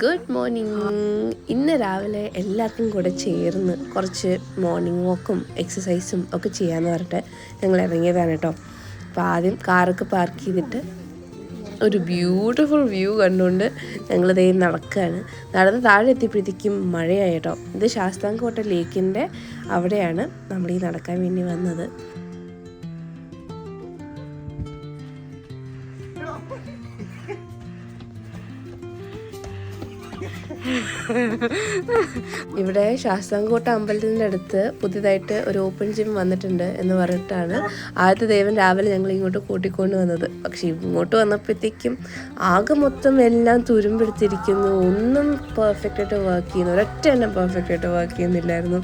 Good morning. ഇന്ന് രാവിലെ എല്ലാവർക്കും കൂടെ ചേർന്ന് കുറച്ച് മോർണിംഗ് വാക്കും എക്സസൈസും ഒക്കെ ചെയ്യാമെന്ന് പറഞ്ഞിട്ട് ഞങ്ങൾ ഇറങ്ങിയതാണ് കേട്ടോ. അപ്പോൾ ആദ്യം കാറൊക്കെ പാർക്ക് ചെയ്തിട്ട് ഒരു ബ്യൂട്ടിഫുൾ വ്യൂ കണ്ടുകൊണ്ട് ഞങ്ങളിതേ നടക്കുകയാണ്. നടന്ന് താഴെ എത്തിയപ്പോഴത്തേക്കും മഴയായി കേട്ടോ. ഇത് ശാസ്താംകോട്ട ലേക്കിൻ്റെ അവിടെയാണ് നമ്മൾ ഈ നടക്കാൻ വേണ്ടി വന്നത്. ഇവിടെ ശാസ്താംകോട്ട അമ്പലത്തിൻ്റെ അടുത്ത് പുതിയതായിട്ട് ഒരു ഓപ്പൺ ജിം വന്നിട്ടുണ്ട് എന്ന് പറഞ്ഞിട്ടാണ് ആദ്യത്തെ ദേവൻ രാവിലെ ഞങ്ങൾ ഇങ്ങോട്ട് കൂട്ടിക്കൊണ്ട് വന്നത്. പക്ഷെ ഇങ്ങോട്ട് വന്നപ്പോഴത്തേക്കും ആകെ മൊത്തം എല്ലാം തുരുമ്പെടുത്തിരിക്കുന്നു. ഒന്നും പെർഫെക്റ്റ് ആയിട്ട് വർക്ക് ചെയ്യുന്നു, ഒരൊറ്റ എണ്ണം പെർഫെക്റ്റ് ആയിട്ട് വർക്ക് ചെയ്യുന്നില്ലായിരുന്നു.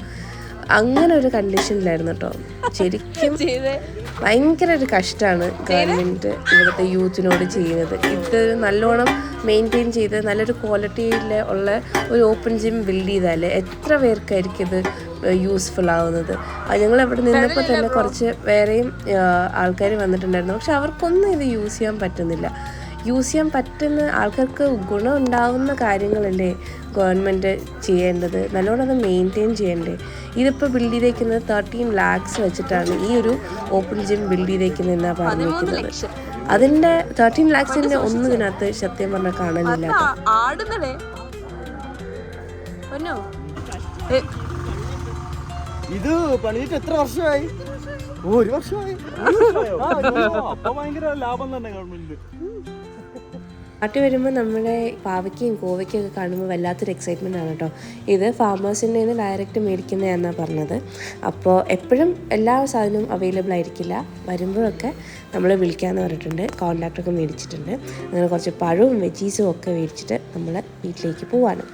അങ്ങനെ ഒരു കണ്ടീഷനിലായിരുന്നു കേട്ടോ. ശരിക്കും ഭയങ്കര ഒരു കഷ്ടമാണ് ഗവൺമെൻറ് ഇവിടുത്തെ യൂത്തിനോട് ചെയ്യുന്നത്. ഇത് നല്ലോണം മെയിൻറ്റെയിൻ ചെയ്ത് നല്ലൊരു ക്വാളിറ്റിയിൽ ഉള്ള ഒരു ഓപ്പൺ ജിം ബിൽഡ് ചെയ്താൽ എത്ര പേർക്കായിരിക്കും ഇത് യൂസ്ഫുൾ ആവുന്നത്. ഞങ്ങൾ അവിടെ നിന്നപ്പോൾ തന്നെ കുറച്ച് വേറെയും ആൾക്കാർ വന്നിട്ടുണ്ടായിരുന്നു. പക്ഷെ അവർക്കൊന്നും ഇത് യൂസ് ചെയ്യാൻ പറ്റുന്നില്ല. യൂസ് ചെയ്യാൻ പറ്റുന്ന ആൾക്കാർക്ക് ഗുണം ഉണ്ടാകുന്ന കാര്യങ്ങളല്ലേ ഗവൺമെൻറ് ചെയ്യേണ്ടത്, നല്ലോണം അത് മെയിൻറ്റെയിൻ ചെയ്യണ്ടേ. ഇതിപ്പോൾ ബിൽഡ് ചെയ്തേക്കുന്നത് 13 lakhs വെച്ചിട്ടാണ് ഈ ഒരു ഓപ്പൺ ജിം ബിൽഡ് ചെയ്തേക്കുന്നതെന്നാണ് പറഞ്ഞിരിക്കുന്നത്. അതിൻ്റെ 13 lakhs ഒന്നും ഇതിനകത്ത് സത്യം പറഞ്ഞാൽ കാണാനില്ല. ഇത് പണിയിട്ട് എത്ര വർഷമായി? 1 വർഷമായി. അപ്പൊ ഭയങ്കര ലാഭം തന്നെ ഗവൺമെന്റ്. നാട്ടിൽ വരുമ്പോൾ നമ്മുടെ പാവയ്ക്കയും കോവയ്ക്കും ഒക്കെ കാണുമ്പോൾ വല്ലാത്തൊരു എക്സൈറ്റ്മെൻ്റ് ആണ് കേട്ടോ. ഇത് ഫാമേഴ്സിൻ്റെ നിന്ന് ഡയറക്റ്റ് മേടിക്കുന്നതാണെന്നാണ് പറഞ്ഞത്. അപ്പോൾ എപ്പോഴും എല്ലാ സാധനവും അവൈലബിൾ ആയിരിക്കില്ല. വരുമ്പോഴൊക്കെ നമ്മൾ വിളിക്കാമെന്ന് പറഞ്ഞിട്ടുണ്ട്. കോൺടാക്റ്റൊക്കെ മേടിച്ചിട്ടുണ്ട്. അങ്ങനെ കുറച്ച് പഴവും വെജീസും ഒക്കെ മേടിച്ചിട്ട് നമ്മൾ വീട്ടിലേക്ക് പോവാണ്.